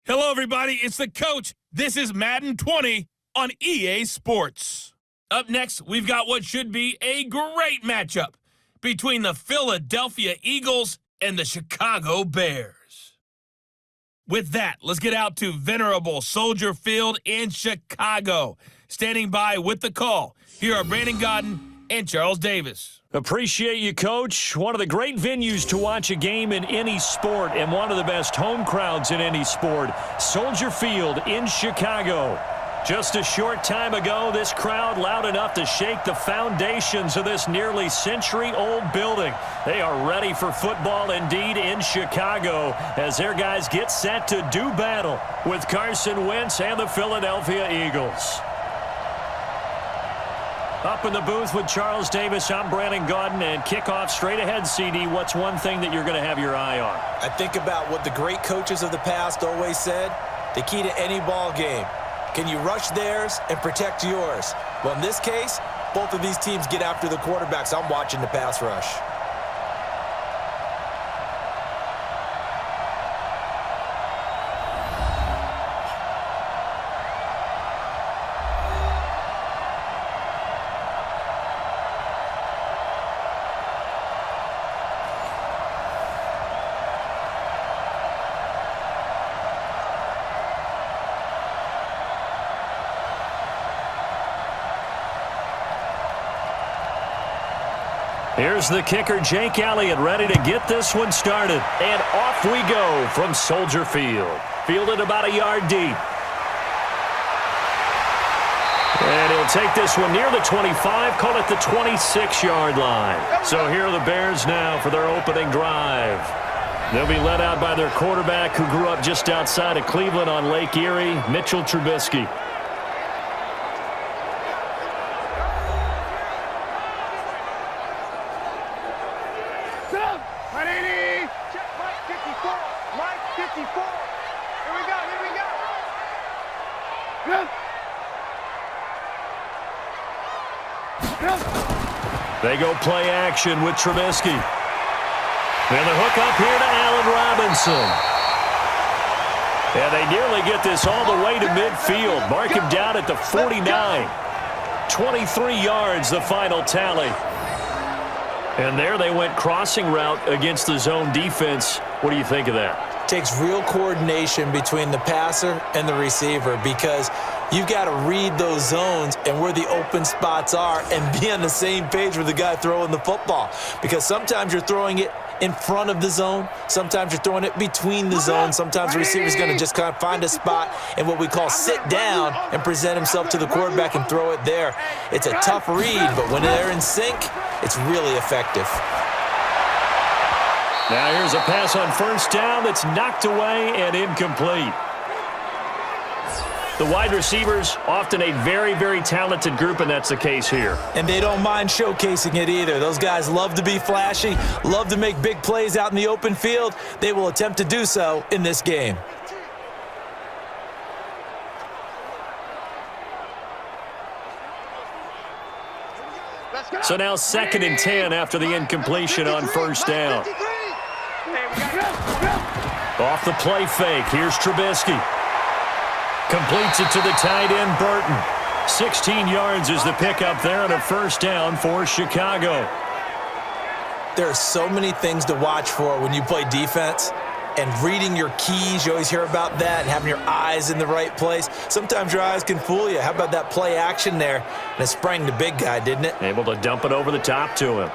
Hello, everybody. It's the coach. This is Madden 20 on EA Sports. Up next, we've got what should be a great matchup between the Philadelphia Eagles and the Chicago Bears. With that, let's get out to venerable Soldier Field in Chicago. Standing by with the call, here are Brandon Godden and Charles Davis. Appreciate you, Coach. One of the great venues to watch a game in any sport and one of the best home crowds in any sport, Soldier Field in Chicago. Just a short time ago, this crowd loud enough to shake the foundations of this nearly century-old building. They are ready for football indeed in Chicago as their guys get set to do battle with Carson Wentz and the Philadelphia Eagles. Up in the booth with Charles Davis, I'm Brandon Godden, and kickoff straight ahead, CD. What's one thing that you're going to have your eye on? I think about what the great coaches of the past always said. The key to any ball game. Can you rush theirs and protect yours? Well, in this case, both of these teams get after the quarterbacks. I'm watching the pass rush. Here's the kicker, Jake Elliott, ready to get this one started. And off we go from Soldier Field. Fielded about a yard deep. And he'll take this one near the 25, call it the 26-yard line. So here are the Bears now for their opening drive. They'll be led out by their quarterback who grew up just outside of Cleveland on Lake Erie, Mitchell Trubisky. They go play action with Trubisky. And the hook up here to Allen Robinson. And they nearly get this all the way to midfield. Mark him down at the 49. 23 yards, the final tally. And there they went crossing route against the zone defense. What do you think of that? Takes real coordination between the passer and the receiver because you've got to read those zones and where the open spots are and be on the same page with the guy throwing the football. Because sometimes you're throwing it in front of the zone. Sometimes you're throwing it between the zones. Sometimes the receiver's going to just kind of find a spot and what we call sit down and present himself to the quarterback and throw it there. It's a tough read, but when they're in sync, it's really effective. Now here's a pass on first down that's knocked away and incomplete. The wide receivers, often a very, very talented group, and that's the case here. And they don't mind showcasing it either. Those guys love to be flashy, love to make big plays out in the open field. They will attempt to do so in this game. So now 2nd and 10 after the incompletion on first down. Off the play fake, here's Trubisky. Completes it to the tight end, Burton. 16 yards is the pickup there on a first down for Chicago. There are so many things to watch for when you play defense. And reading your keys, you always hear about that, and having your eyes in the right place. Sometimes your eyes can fool you. How about that play action there? And it sprang the big guy, didn't it? Able to dump it over the top to him.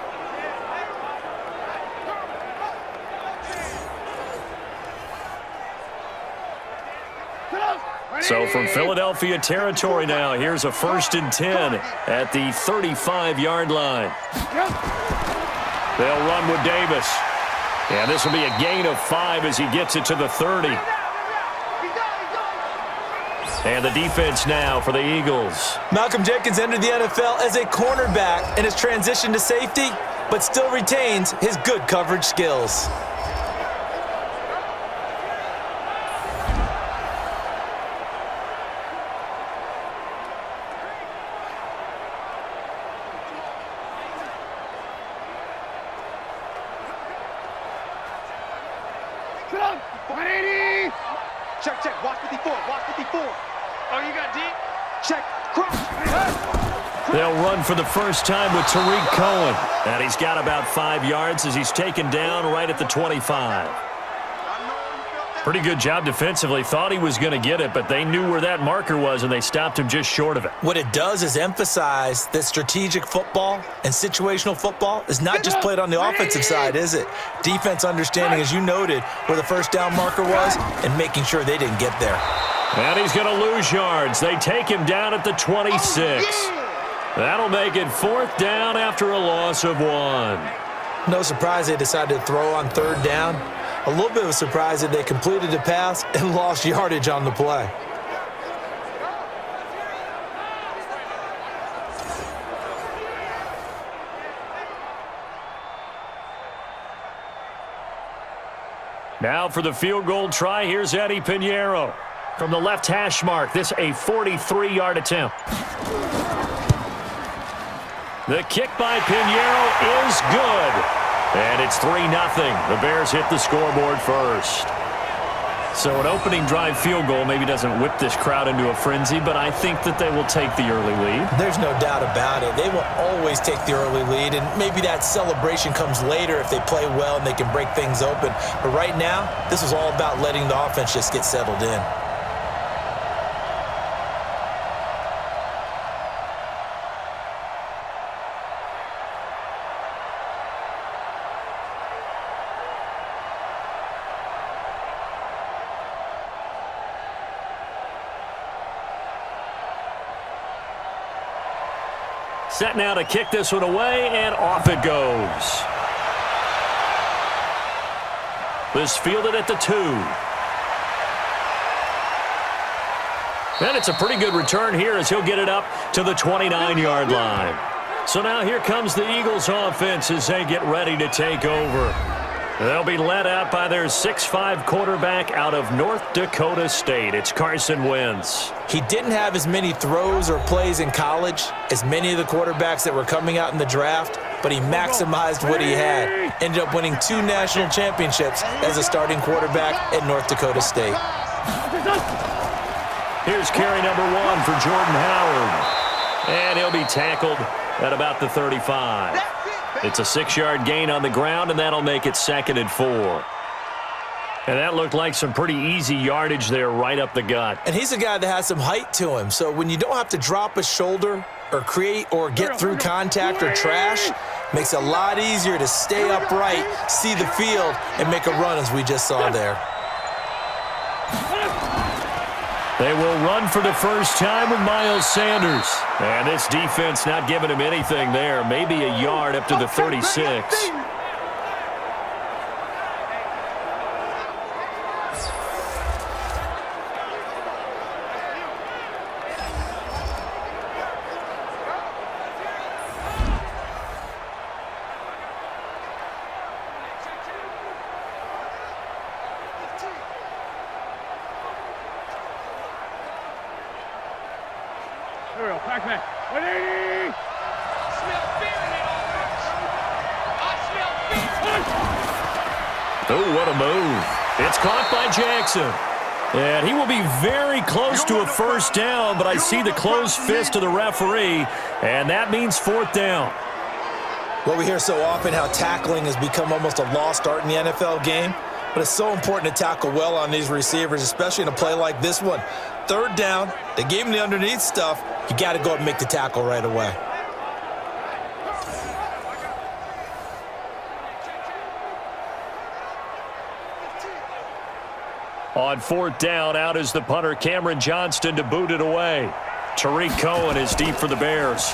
So from Philadelphia territory now, here's a 1st and 10 at the 35-yard line. They'll run with Davis. And this will be a gain of 5 as he gets it to the 30. And the defense now for the Eagles. Malcolm Jenkins entered the NFL as a cornerback and has transitioned to safety, but still retains his good coverage skills. Check, check. Watch 54. Watch 54. Oh, you got deep? Check. Cross. They'll run for the first time with Tariq Cohen. And he's got about 5 yards as he's taken down right at the 25. Pretty good job defensively. Thought he was going to get it, but they knew where that marker was, and they stopped him just short of it. What it does is emphasize that strategic football and situational football is not just played on the offensive side, is it? Defense understanding, as you noted, where the first down marker was and making sure they didn't get there. And he's going to lose yards. They take him down at the 26. That'll make it 4th down after a loss of 1. No surprise they decided to throw on 3rd down. A little bit of a surprise that they completed the pass and lost yardage on the play. Now for the field goal try, here's Eddie Pinheiro. From the left hash mark, this a 43-yard attempt. The kick by Pinheiro is good. And it's 3-0. The Bears hit the scoreboard first. So an opening drive field goal maybe doesn't whip this crowd into a frenzy, but I think that they will take the early lead. There's no doubt about it. They will always take the early lead, and maybe that celebration comes later if they play well and they can break things open. But right now, this is all about letting the offense just get settled in. Set now to kick this one away, and off it goes. This fielded at the 2. And it's a pretty good return here as he'll get it up to the 29-yard line. So now here comes the Eagles offense as they get ready to take over. They'll be led out by their 6'5" quarterback out of North Dakota State. It's Carson Wentz. He didn't have as many throws or plays in college as many of the quarterbacks that were coming out in the draft, but he maximized what he had. Ended up winning 2 national championships as a starting quarterback at North Dakota State. Here's carry number 1 for Jordan Howard. And he'll be tackled at about the 35. It's a 6-yard gain on the ground, and that'll make it 2nd and 4. And that looked like some pretty easy yardage there right up the gut. And he's a guy that has some height to him, so when you don't have to drop a shoulder or create or get through contact or trash, makes it a lot easier to stay upright, see the field, and make a run as we just saw there. They will run for the first time with Miles Sanders. And this defense not giving him anything there. Maybe a yard up to the 36. Pac-Man. 180! Oh, what a move. It's caught by Jackson. And he will be very close to a first down, but I see the closed fist of the referee, and that means 4th down. Well, we hear so often how tackling has become almost a lost art in the NFL game, but it's so important to tackle well on these receivers, especially in a play like this one. 3rd down, they gave him the underneath stuff. You got to go and make the tackle right away. On 4th down, out is the punter, Cameron Johnston, to boot it away. Tariq Cohen is deep for the Bears.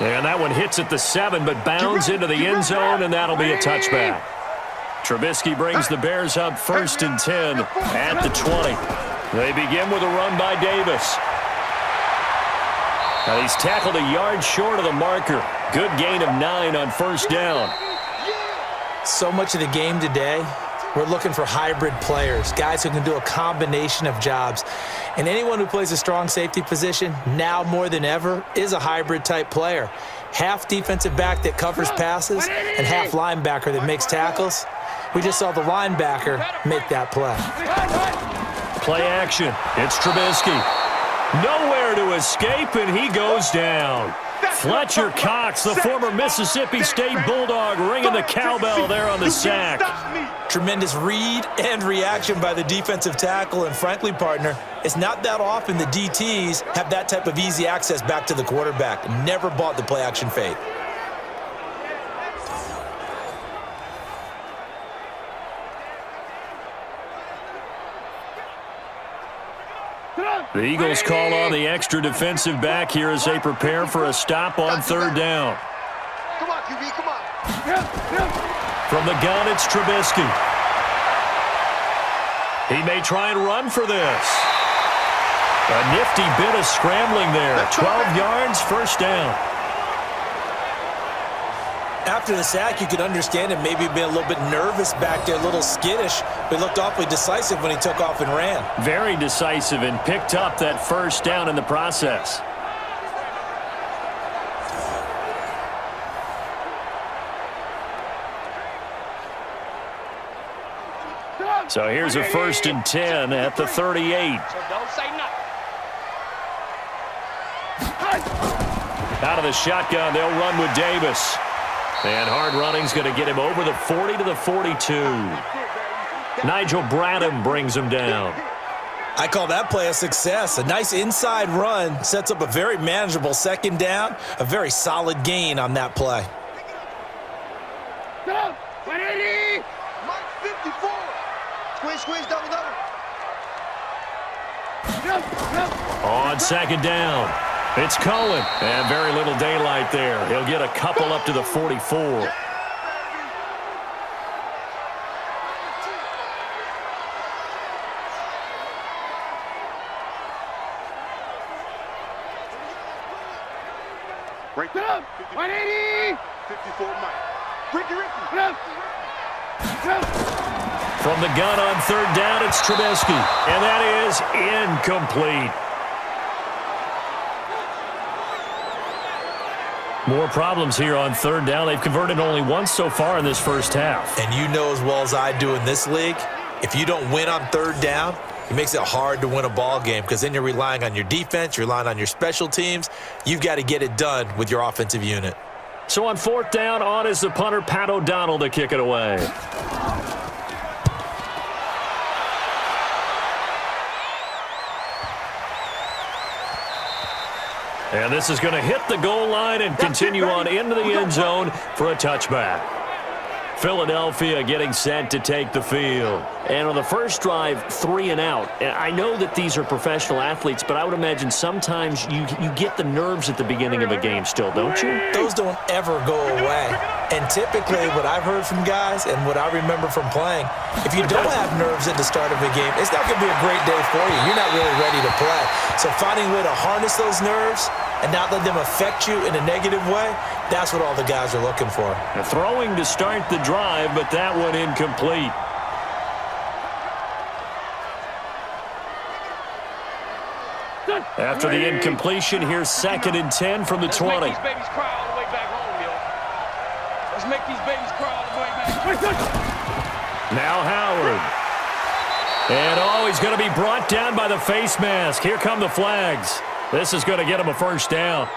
And that one hits at the 7, but bounds into the end zone, and that'll be a touchback. Trubisky brings the Bears up 1st and 10 at the 20. They begin with a run by Davis. Now he's tackled a yard short of the marker. Good gain of 9 on 1st down. So much of the game today, we're looking for hybrid players, guys who can do a combination of jobs. And anyone who plays a strong safety position, now more than ever, is a hybrid type player. half defensive back that covers passes and half linebacker that makes tackles. We just saw the linebacker make that play. Play action. It's Trubisky. Nowhere to escape, and he goes down. Fletcher Cox, the former Mississippi State Bulldog, ringing the cowbell there on the sack. Tremendous read and reaction by the defensive tackle, and frankly, partner, it's not that often the DTs have that type of easy access back to the quarterback. Never bought the play action fake. The Eagles call on the extra defensive back here as they prepare for a stop on third down. Come on, QB, come on. From the gun, it's Trubisky. He may try and run for this. A nifty bit of scrambling there. 12 yards, first down. After the sack, you could understand him maybe being a little bit nervous back there, a little skittish, but he looked awfully decisive when he took off and ran. Very decisive and picked up that first down in the process. So here's a 1st and 10 at the 38. So don't say nothing. Out of the shotgun, they'll run with Davis. And hard running's going to get him over the 40 to the 42. Nigel Bradham brings him down. I call that play a success. A nice inside run sets up a very manageable second down, a very solid gain on that play. Go! 180! Mike 54! Squeeze, double. On second down, it's Cohen. And very little daylight there. He'll get a couple up to the 44. Break it up! 180! 54 Mike. Ricky. From the gun on third down, it's Trubisky. And that is incomplete. More problems here on third down. They've converted only once so far in this first half. And you know as well as I do in this league, if you don't win on third down, it makes it hard to win a ball game because then you're relying on your defense, you're relying on your special teams. You've got to get it done with your offensive unit. So on fourth down, on is the punter, Pat O'Donnell, to kick it away. And this is going to hit the goal line and continue on into the end zone for a touchback. Philadelphia getting set to take the field. And on the first drive, 3 and out. I know that these are professional athletes, but I would imagine sometimes you get the nerves at the beginning of a game still, don't you? Those don't ever go away. And typically what I've heard from guys and what I remember from playing, if you don't have nerves at the start of a game, it's not going to be a great day for you. You're not really ready to play. So finding a way to harness those nerves and not let them affect you in a negative way, that's what all the guys are looking for. Throwing to start the drive, but that one incomplete. After the incompletion, here's 2nd and 10 from the 20. Let's make these babies cry all the way back home, yo. Let's make these babies cry all the way back. Now Howard. And he's going to be brought down by the face mask. Here come the flags. This is going to get him a first down.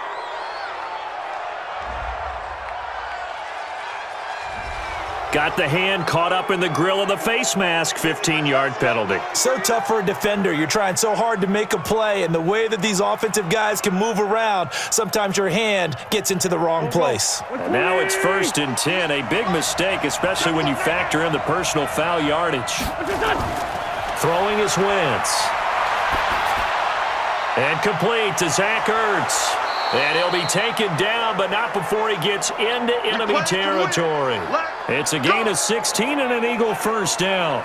Got the hand caught up in the grill of the face mask. 15-yard penalty. So tough for a defender. You're trying so hard to make a play, and the way that these offensive guys can move around, sometimes your hand gets into the wrong place. And now it's 1st and 10. A big mistake, especially when you factor in the personal foul yardage. Throwing is Wentz. And complete to Zach Ertz. And he'll be taken down, but not before he gets into enemy territory. It's a gain of 16 and an Eagle first down.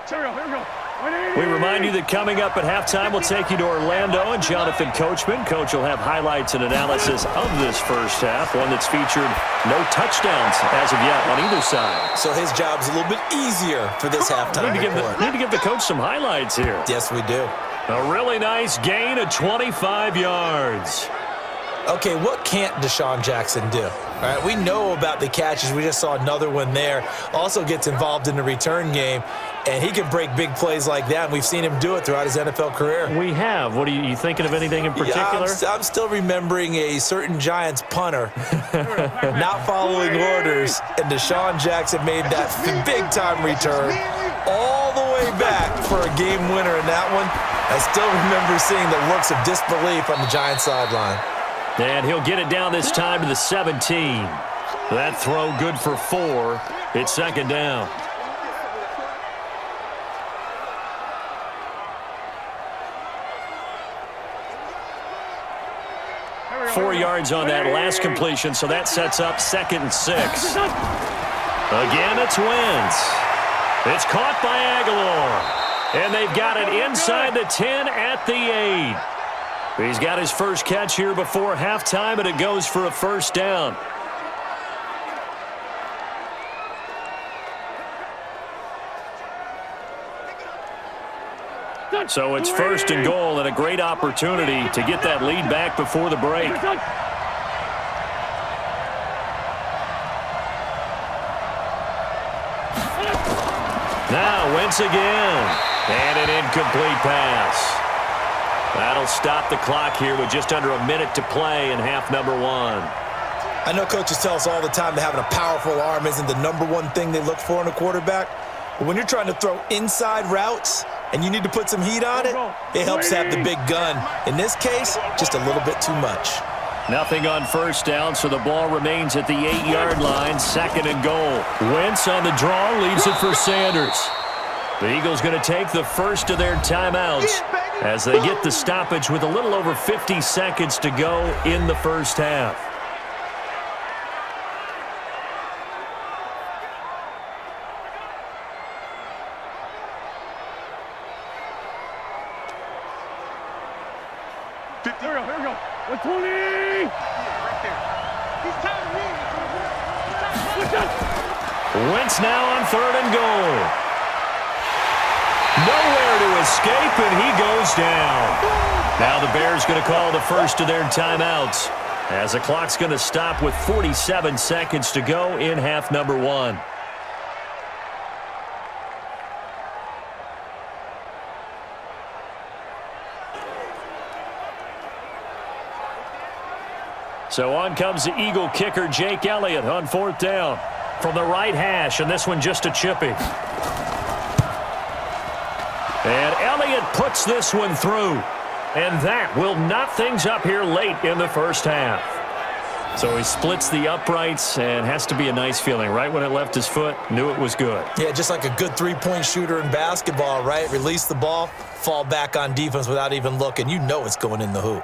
We remind you that coming up at halftime, we'll take you to Orlando and Jonathan Coachman. Coach will have highlights and analysis of this first half, one that's featured no touchdowns as of yet on either side. So his job's a little bit easier for this halftime report. Need to give the coach some highlights here. Yes, we do. A really nice gain of 25 yards. Okay, what can't Deshaun Jackson do? All right, we know about the catches. We just saw another one there. Also gets involved in the return game, and he can break big plays like that. And we've seen him do it throughout his NFL career. We have. What are you thinking of anything in particular? Yeah, I'm still remembering a certain Giants punter not following orders, and Deshaun Jackson made that big-time return all the way back for a game winner in that one. I still remember seeing the looks of disbelief on the Giants sideline. And he'll get it down this time to the 17. That throw good for 4. It's second down. Four yards on that last completion, so that sets up 2nd and 6. Again, it's Wentz. It's caught by Aguilar. And they've got it inside the 10 at the 8. He's got his first catch here before halftime, and it goes for a first down. So it's 1st and goal, and a great opportunity to get that lead back before the break. Now Wentz again, and an incomplete pass. That'll stop the clock here with just under a minute to play in half number 1. I know coaches tell us all the time that having a powerful arm isn't the number one thing they look for in a quarterback. But when you're trying to throw inside routes and you need to put some heat on it, it helps have the big gun. In this case, just a little bit too much. Nothing on first down, so the ball remains at the 8-yard line, 2nd and goal. Wentz on the draw, leaves it for Sanders. The Eagles going to take the first of their timeouts as they get the stoppage with a little over 50 seconds to go in the first half. Here we go. 120. Right there. He's tired of winning. Wentz now on 3rd and goal. Nowhere to escape, and he goes down. Now the Bears going to call the first of their timeouts as the clock's going to stop with 47 seconds to go in half number 1. So on comes the Eagle kicker, Jake Elliott, on 4th down from the right hash, and this one just a chippy. And Elliott puts this one through. And that will knot things up here late in the first half. So he splits the uprights, and has to be a nice feeling. Right when it left his foot, knew it was good. Yeah, just like a good three-point shooter in basketball, right? Release the ball, fall back on defense without even looking. You know it's going in the hoop.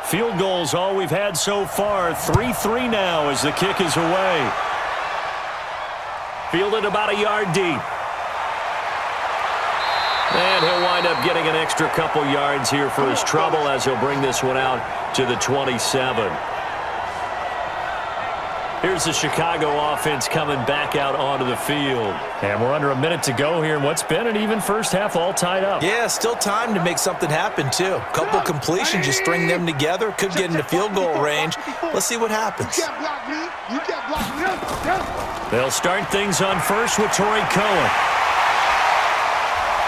Field goals all we've had so far. 3-3 now as the kick is away. Fielded about a yard deep. And he'll wind up getting an extra couple yards here for his trouble as he'll bring this one out to the 27. Here's the Chicago offense coming back out onto the field. And we're under a minute to go here in what's been an even first half, all tied up. Yeah, still time to make something happen, too. A couple completions, you string them together, could get into field goal range. Let's see what happens. They'll start things on first with Torrey Cohen.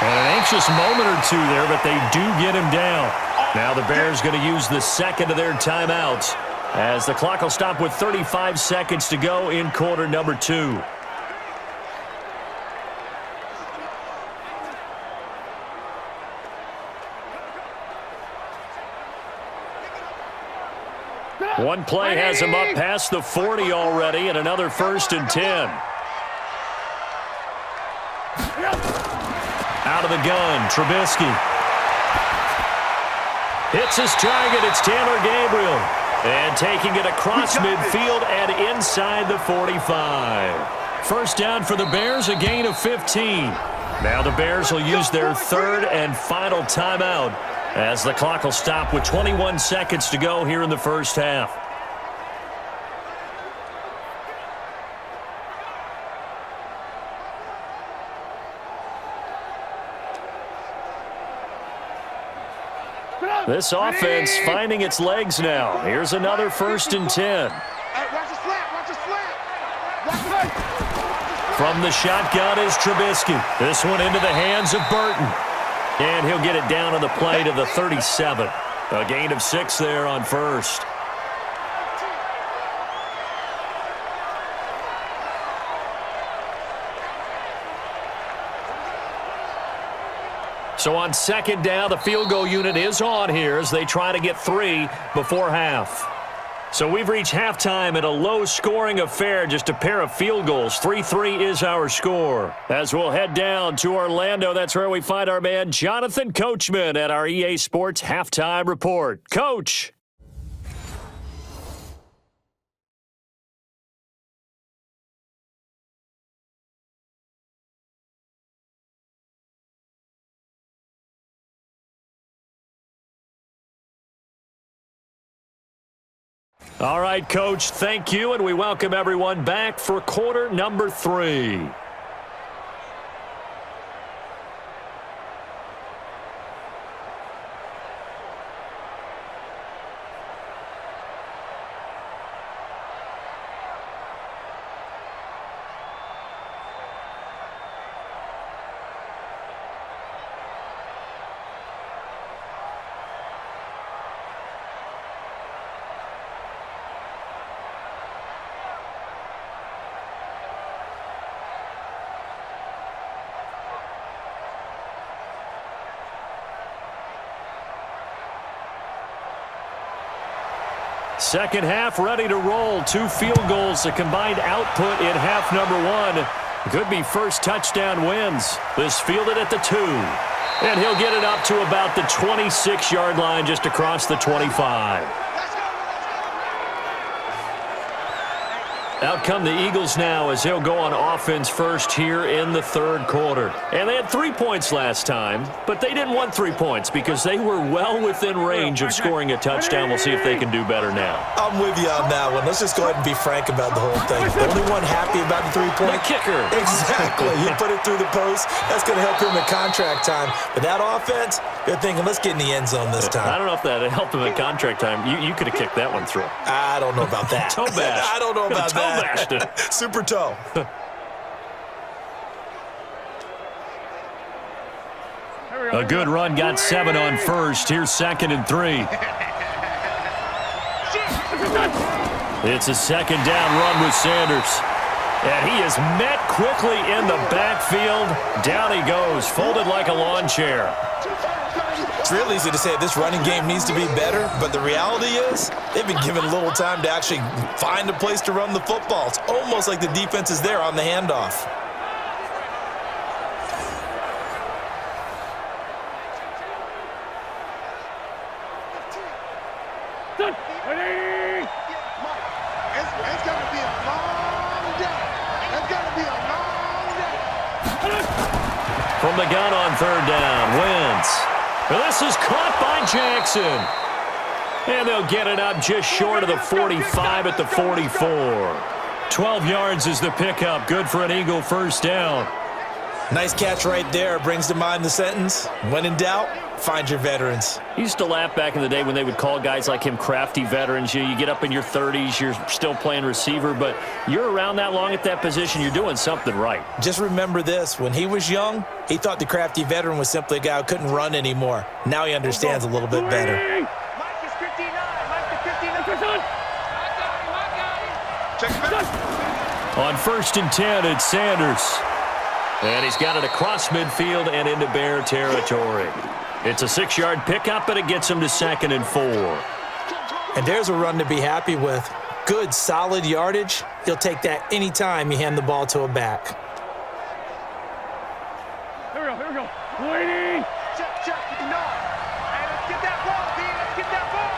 And an anxious moment or two there, but they do get him down. Now the Bears going to use the second of their timeouts, as the clock will stop with 35 seconds to go in quarter number 2. One play has him up past the 40 already, and another 1st and 10. Out of the gun, Trubisky. Hits his target, it's Taylor Gabriel. And taking it across midfield and inside the 45. First down for the Bears, a gain of 15. Now the Bears will use their 3rd and final timeout as the clock will stop with 21 seconds to go here in the first half. This offense finding its legs now. Here's another 1st and 10. From the shotgun is Trubisky. This one into the hands of Burton. And he'll get it down on the play to the 37. A gain of 6 there on 1st. So on 2nd down, the field goal unit is on here as they try to get 3 before half. So we've reached halftime in a low-scoring affair, just a pair of field goals. 3-3 is our score. As we'll head down to Orlando, that's where we find our man Jonathan Coachman at our EA Sports Halftime Report. Coach. All right, Coach, thank you, and we welcome everyone back for quarter number 3. Second half ready to roll. 2 field goals, a combined output in half number 1. Could be first touchdown wins. This fielded at the 2. And he'll get it up to about the 26-yard line just across the 25. Out come the Eagles now as they'll go on offense first here in the 3rd quarter. And they had 3 points last time, but they didn't want 3 points because they were well within range of scoring a touchdown. We'll see if they can do better now. I'm with you on that one. Let's just go ahead and be frank about the whole thing. The only one happy about the 3-point? The kicker. Exactly. You put it through the post. That's going to help him in contract time. But that offense, they're thinking, let's get in the end zone this time. I don't know if that helped him in contract time. You could have kicked that one through. I don't know about that. Toe bash. I don't know about that. Bashed it. Super toe. A good run, got 7 on first. Here's 2nd and 3. It's a 2nd down run with Sanders. And he is met quickly in the backfield. Down he goes, folded like a lawn chair. It's real easy to say this running game needs to be better, but the reality is they've been given little time to actually find a place to run the football. It's almost like the defense is there on the handoff. It's going to be a long day. It's going to be a long day. From the gun on 3rd down, Wentz. This is caught by Jackson. And they'll get it up just short of the 45 at the 44. 12 yards is the pickup. Good for an Eagle first down. Nice catch right there. Brings to mind the sentence, when in doubt, find your veterans. I used to laugh back in the day when they would call guys like him crafty veterans. You get up in your 30s, you're still playing receiver, but you're around that long at that position, you're doing something right. Just remember this. When he was young, he thought the crafty veteran was simply a guy who couldn't run anymore. Now he understands a little bit better. Mike is 59. Mike is 59. Check it out. On 1st and 10, it's Sanders. And he's got it across midfield and into Bear territory. It's a 6-yard pickup, but it gets him to 2nd and 4. And there's a run to be happy with. Good, solid yardage. He'll take that anytime you hand the ball to a back. Here we go. Waiting. Check. No. Hey, let's get that ball, D. Let's get that ball.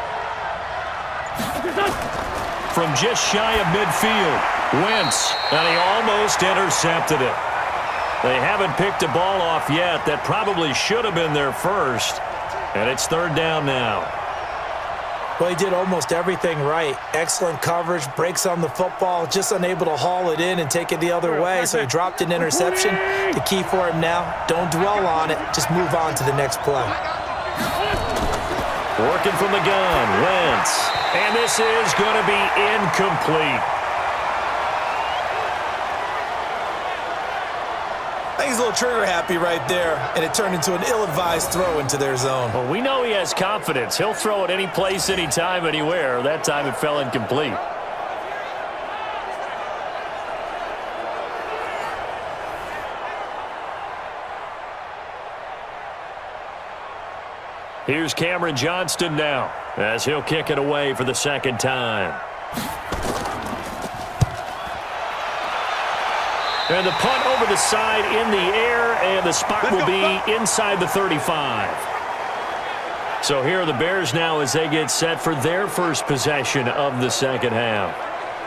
From just shy of midfield, Wentz, and he almost intercepted it. They haven't picked a ball off yet. That probably should have been their first. And it's third down now. Well, he did almost everything right. Excellent coverage, breaks on the football, just unable to haul it in and take it the other way. So he dropped an interception. The key for him now, don't dwell on it. Just move on to the next play. Working from the gun, Wentz. And this is going to be incomplete. I think he's a little trigger happy right there, and it turned into an ill-advised throw into their zone. Well, we know he has confidence. He'll throw it any place, anytime, anywhere. That time it fell incomplete. Here's Cameron Johnston now, as he'll kick it away for the second time. And the punt over the side in the air, and the spot will be inside the 35. So here are the Bears now as they get set for their first possession of the second half.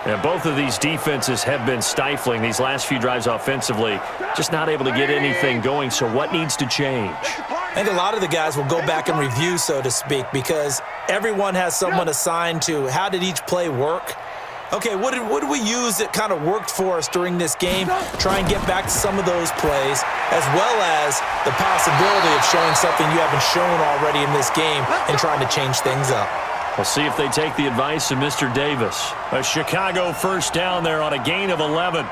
And both of these defenses have been stifling these last few drives offensively, just not able to get anything going. So what needs to change? I think a lot of the guys will go back and review, so to speak, because everyone has someone assigned to how did each play work. Okay, what did we use that kind of worked for us during this game? Try and get back to some of those plays, as well as the possibility of showing something you haven't shown already in this game and trying to change things up. We'll see if they take the advice of Mr. Davis. A Chicago first down there on a gain of 11.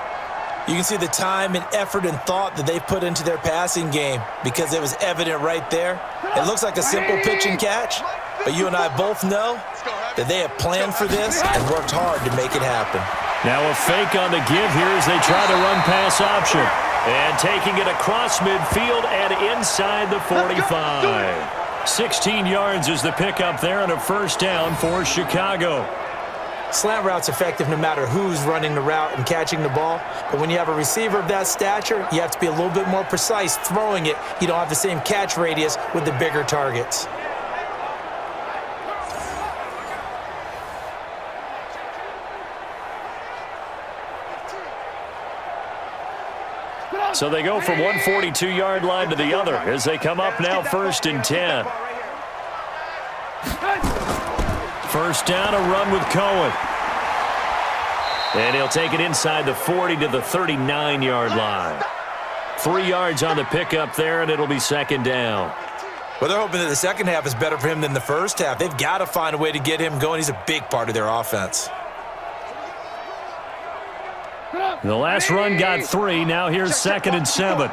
You can see the time and effort and thought that they put into their passing game because it was evident right there. It looks like a simple pitch and catch, but you and I both know that they have planned for this and worked hard to make it happen. Now a fake on the give here as they try the run-pass option. And taking it across midfield and inside the 45. 16 yards is the pickup there and a first down for Chicago. Slant route's effective no matter who's running the route and catching the ball. But when you have a receiver of that stature, you have to be a little bit more precise throwing it. You don't have the same catch radius with the bigger targets. So they go from one 42-yard line to the other as they come up now first and 10. First down, a run with Cohen. And he'll take it inside the 40 to the 39-yard line. 3 yards on the pickup there, and it'll be second down. Well, they're hoping that the second half is better for him than the first half. They've got to find a way to get him going. He's a big part of their offense. The last run got 3. Now here's second and 7.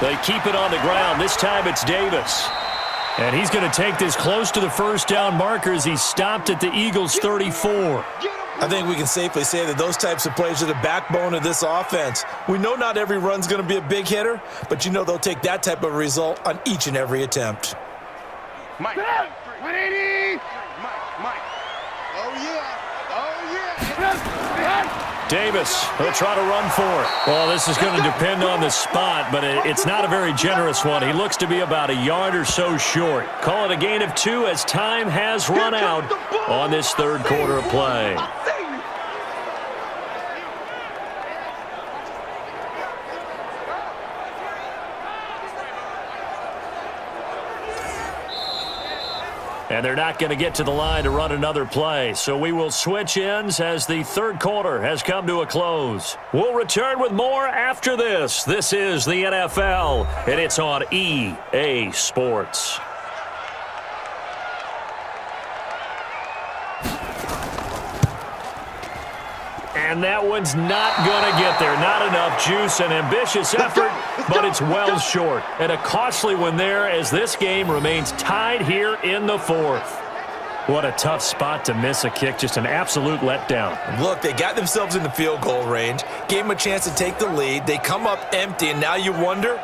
They keep it on the ground. This time it's Davis. And he's going to take this close to the first down marker as he stopped at the Eagles' 34. I think we can safely say that those types of plays are the backbone of this offense. We know not every run's going to be a big hitter, but you know they'll take that type of result on each and every attempt. Mike, 180. Mike. Oh, yeah. Davis, he'll try to run for it. Well, this is going to depend on the spot, but it's not a very generous one. He looks to be about a yard or so short. Call it a gain of 2 as time has run out on this third quarter of play. And they're not going to get to the line to run another play. So we will switch ends as the third quarter has come to a close. We'll return with more after this. This is the NFL, and it's on EA Sports. And that one's not going to get there. Not enough juice. An ambitious effort, but it's well short. And a costly one there as this game remains tied here in the fourth. What a tough spot to miss a kick. Just an absolute letdown. Look, they got themselves in the field goal range, gave them a chance to take the lead. They come up empty, and now you wonder,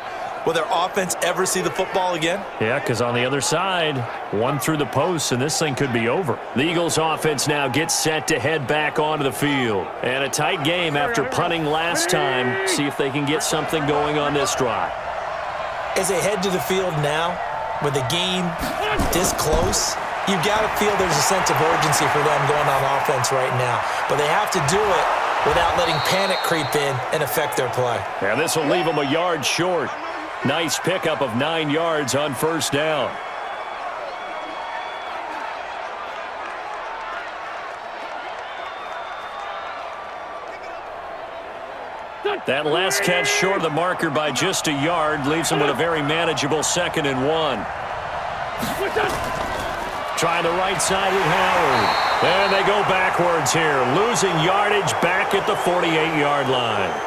Will their offense ever see the football again? Yeah, because on the other side, one through the post, and this thing could be over. The Eagles offense now gets set to head back onto the field. And a tight game after punting last time. See if they can get something going on this drive. As they head to the field now, with the game this close, you've got to feel there's a sense of urgency for them going on offense right now. But they have to do it without letting panic creep in and affect their play. And this will leave them a yard short. Nice pickup of 9 yards on first down. That last catch short of the marker by just a yard leaves them with a very manageable 2nd and 1. Trying the right side with Howard. And they go backwards here, losing yardage back at the 48-yard line.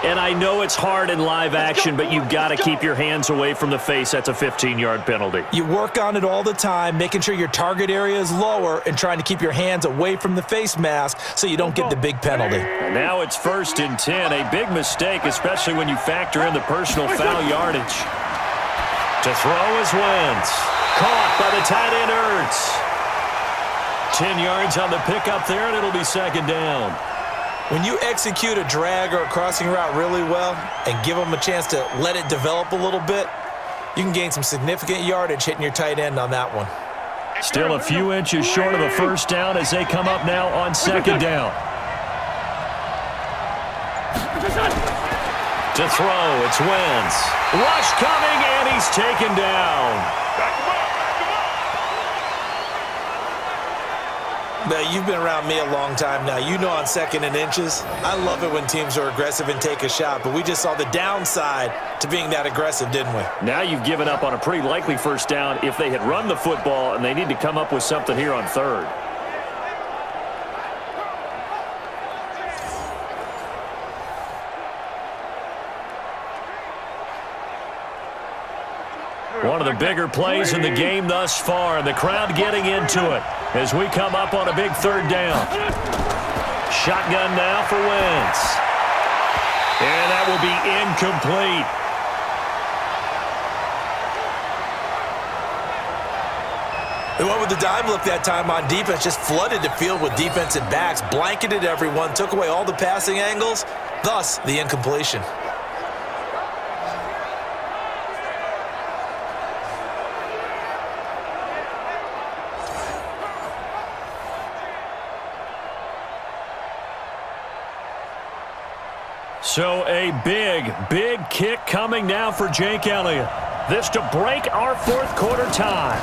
And I know it's hard in live action, but you've got to keep your hands away from the face. That's a 15-yard penalty. You work on it all the time, making sure your target area is lower and trying to keep your hands away from the face mask so you don't get the big penalty. And now it's 1st and 10. A big mistake, especially when you factor in the personal foul yardage. To throw is Wentz. Caught by the tight end Ertz. 10 yards on the pickup there, and it'll be 2nd down. When you execute a drag or a crossing route really well and give them a chance to let it develop a little bit, you can gain some significant yardage hitting your tight end on that one. Still a few inches short of a first down as they come up now on 2nd down. To throw, it's Wentz. Rush coming, and he's taken down. Now, you've been around me a long time now. You know on 2nd and inches, I love it when teams are aggressive and take a shot, but we just saw the downside to being that aggressive, didn't we? Now you've given up on a pretty likely first down if they had run the football, and they need to come up with something here on 3rd. One of the bigger plays in the game thus far, and the crowd getting into it as we come up on a big 3rd down. Shotgun now for Wentz. And that will be incomplete. They went with the dime look that time on defense, just flooded the field with defensive backs, blanketed everyone, took away all the passing angles, thus the incompletion. So a big kick coming now for Jake Elliott. This to break our 4th quarter tie.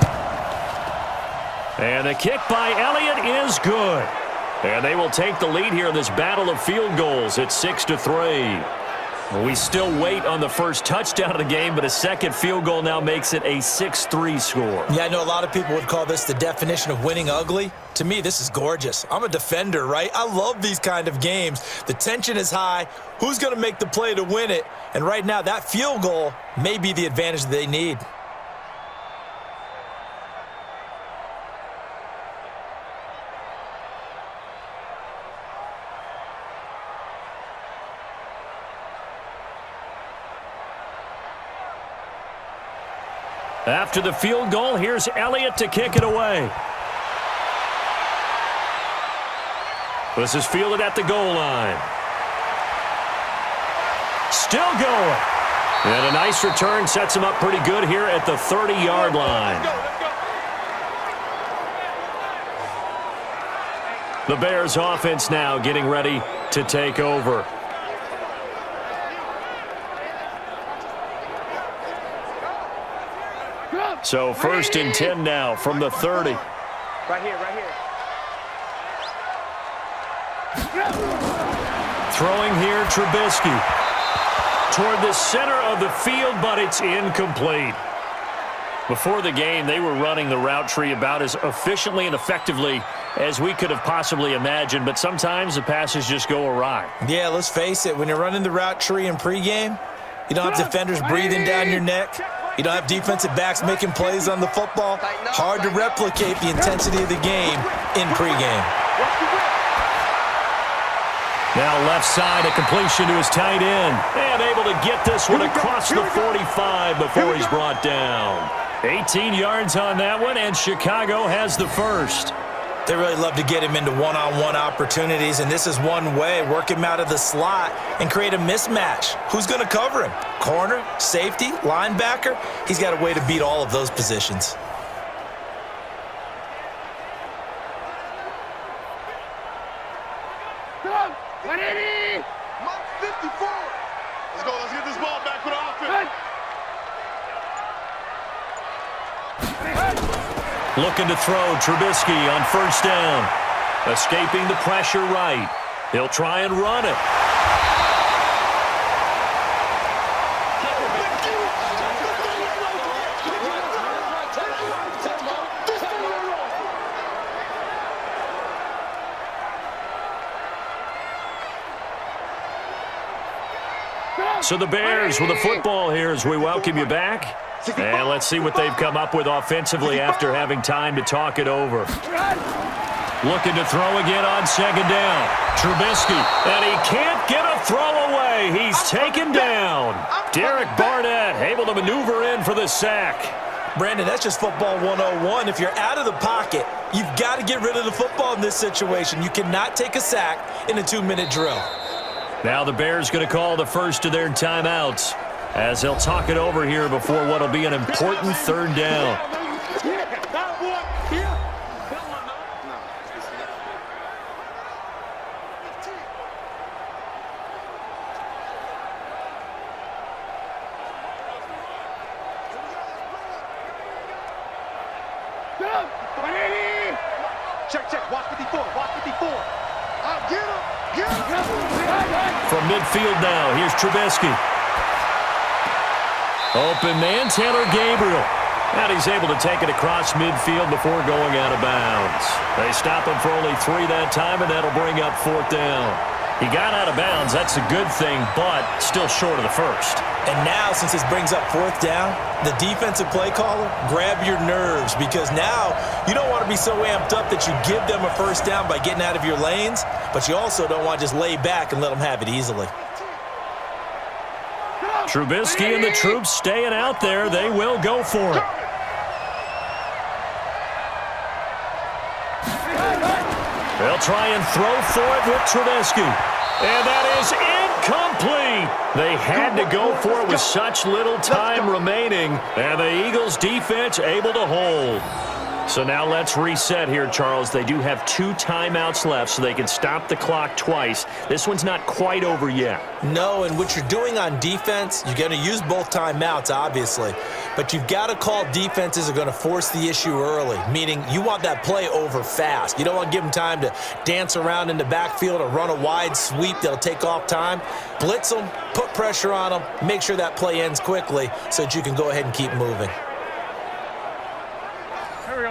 And the kick by Elliott is good. And they will take the lead here in this battle of field goals at 6-3. We still wait on the first touchdown of the game, but a second field goal now makes it a 6-3 score. Yeah, I know a lot of people would call this the definition of winning ugly. To me, this is gorgeous. I'm a defender, right? I love these kind of games. The tension is high. Who's going to make the play to win it? And right now, that field goal may be the advantage they need. After the field goal, here's Elliott to kick it away. This is fielded at the goal line. Still going. And a nice return sets him up pretty good here at the 30-yard line. The Bears offense now getting ready to take over. So 1st and 10 now from the 30. Right here. Throwing here, Trubisky. Toward the center of the field, but it's incomplete. Before the game, they were running the route tree about as efficiently and effectively as we could have possibly imagined, but sometimes the passes just go awry. Yeah, let's face it. When you're running the route tree in pregame, you don't have defenders breathing down your neck. You don't have defensive backs making plays on the football. Hard to replicate the intensity of the game in pregame. Now left side, a completion to his tight end. And able to get this one across the 45 before he's brought down. 18 yards on that one, and Chicago has the first. They really love to get him into one-on-one opportunities, and this is one way. Work him out of the slot and create a mismatch. Who's going to cover him? Corner, safety, linebacker? He's got a way to beat all of those positions. Mark 54. Let's go. Let's get this ball back for the offense. Looking to throw Trubisky on first down. Escaping the pressure right. He'll try and run it. So the Bears with the football here as we welcome you back. And let's see what they've come up with offensively after having time to talk it over. Looking to throw again on second down. Trubisky, and he can't get a throw away. He's taken down. Derek Barnett able to maneuver in for the sack. Brandon, that's just football 101. If you're out of the pocket, you've got to get rid of the football in this situation. You cannot take a sack in a 2-minute drill. Now the Bears going to call the first of their timeouts as they'll talk it over here before what will be an important third down. Check. Watch 54. Watch 54. I'll get him. From midfield now, here's Trubisky. Open man, Taylor Gabriel. And he's able to take it across midfield before going out of bounds. They stop him for only 3 that time, and that'll bring up fourth down. He got out of bounds. That's a good thing, but still short of the first. And now, since this brings up fourth down, the defensive play caller, grab your nerves, because now you don't want to be so amped up that you give them a first down by getting out of your lanes, but you also don't want to just lay back and let them have it easily. Trubisky and the troops staying out there. They will go for it. They'll try and throw for it with Trubisky. And that is incomplete. They had to go for it with such little time remaining. And the Eagles defense able to hold. So now let's reset here, Charles. They do have 2 timeouts left, so they can stop the clock twice. This one's not quite over yet. No, and what you're doing on defense, you're going to use both timeouts, obviously. But you've got to call defenses are going to force the issue early, meaning you want that play over fast. You don't want to give them time to dance around in the backfield or run a wide sweep that'll take off time. Blitz them, put pressure on them, make sure that play ends quickly so that you can go ahead and keep moving.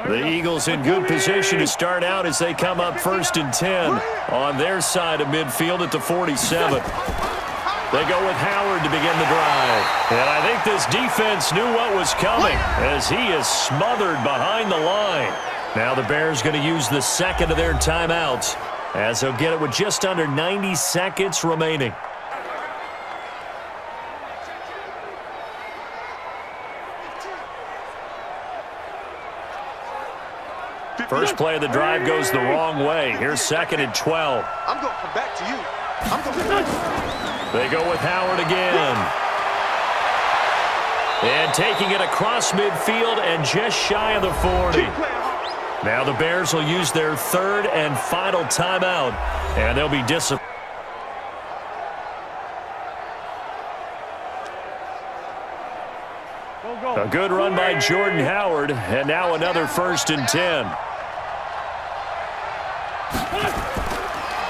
The Eagles in good position to start out as they come up 1st and 10 on their side of midfield at the 47. They go with Howard to begin the drive. And I think this defense knew what was coming as he is smothered behind the line. Now the Bears going to use the second of their timeouts as they'll get it with just under 90 seconds remaining. First play of the drive goes the wrong way. Here's 2nd and 12. I'm going to come back to you. They go with Howard again. And taking it across midfield and just shy of the 40. Now the Bears will use their 3rd and final timeout, and they'll be disciplined. A good run by Jordan Howard, and now another 1st and 10.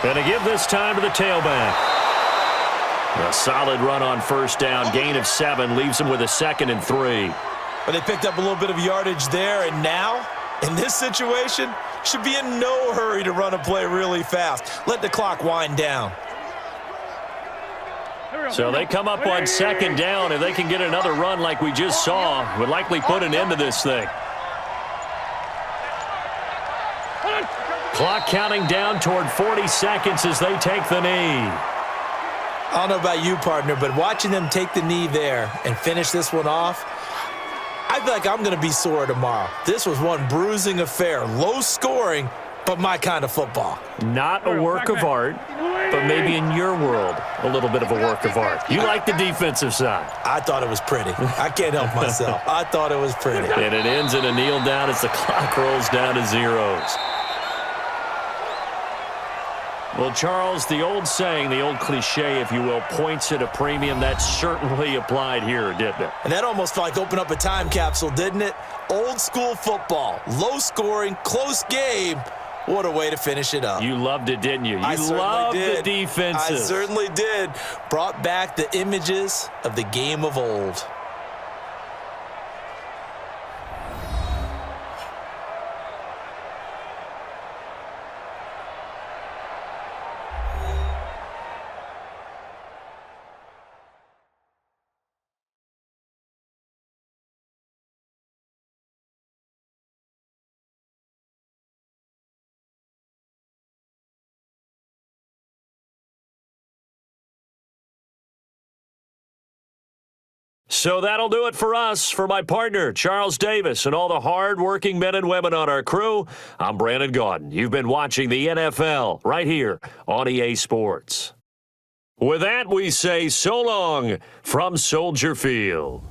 Going to give this time to the tailback. A solid run on first down. Gain of 7 leaves him with a 2nd and 3. But they picked up a little bit of yardage there, and now, in this situation, should be in no hurry to run a play really fast. Let the clock wind down. So they come up on 2nd down. If they can get another run like we just saw, would likely put an end to this thing. Clock counting down toward 40 seconds as they take the knee. I don't know about you, partner, but watching them take the knee there and finish this one off, I feel like I'm going to be sore tomorrow. This was one bruising affair. Low scoring, but my kind of football. Not a work of art, but maybe in your world, a little bit of a work of art. You like the defensive side. I thought it was pretty. I can't help myself. I thought it was pretty. And it ends in a kneel down as the clock rolls down to zeros. Well, Charles, the old saying, the old cliche, if you will, points at a premium. That certainly applied here, didn't it? And that almost felt like opened up a time capsule, didn't it? Old school football, low scoring, close game. What a way to finish it up. You loved it, didn't you? I You loved did. the defenses. I certainly did. Brought back the images of the game of old. So that'll do it for us. For my partner, Charles Davis, and all the hard-working men and women on our crew, I'm Brandon Gaudin. You've been watching the NFL right here on EA Sports. With that, we say so long from Soldier Field.